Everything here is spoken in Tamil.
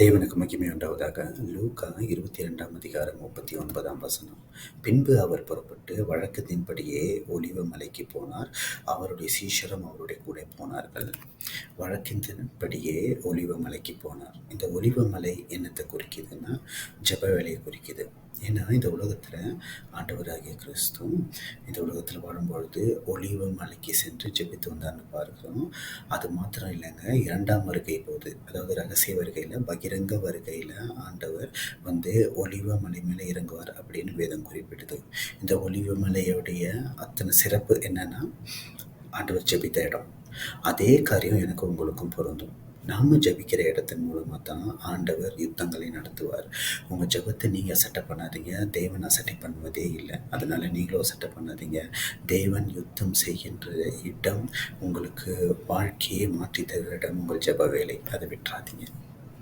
தேவனுக்கு மகிமை உண்டாவதாக. லூக்கா 22 அதிகாரம் 39 பின்பு அவர் புறப்பட்டு வழக்கத்தின்படியே ஒலிவ மலைக்கு போனார். அவருடைய சீஷரும் அவருடைய கூட போனார்கள். வழக்கத்தின்படியே ஒலிவ மலைக்கு போனார். இந்த ஒலிவ மலை என்னத்தை குறிக்குதுன்னா ஜெப வேலையை குறிக்குது. ஏன்னா இந்த உலகத்தில் ஆண்டவராகிய கிறிஸ்து இந்த உலகத்தில் வாழும்பொழுது ஒலிவ மலைக்கு சென்று ஜெபித்து வந்தார்னு பார்க்கிறோம். அது மாத்திரம் இல்லைங்க, 2ஆம் வருகை போது, அதாவது ரகசிய வருகையில், பகிரங்க வருகையில் ஆண்டவர் ஒலிவ மலை மேலே இறங்குவார் அப்படின்னு வேதம் குறிப்பிடுது. இந்த ஒலிவ மலையுடைய அத்தனை சிறப்பு என்னன்னா ஆண்டவர் ஜெபித்த இடம். அதே காரியம் எனக்கு உங்களுக்கும் பொருந்தும். நாம் ஜபிக்கிற இடத்தின் மூலமாக தான் ஆண்டவர் யுத்தங்களை நடத்துவார். உங்கள் ஜபத்தை நீங்கள் அசட்டை பண்ணாதீங்க, தேவன் அசட்டை பண்ணுவதே இல்லை. அதனால் நீங்களும் அசட்டை பண்ணாதீங்க. தேவன் யுத்தம் செய்கின்ற இடம், உங்களுக்கு வாழ்க்கையை மாற்றி தருகிற இடம் உங்கள் ஜப வேலை. அதை விட்டுறாதீங்க.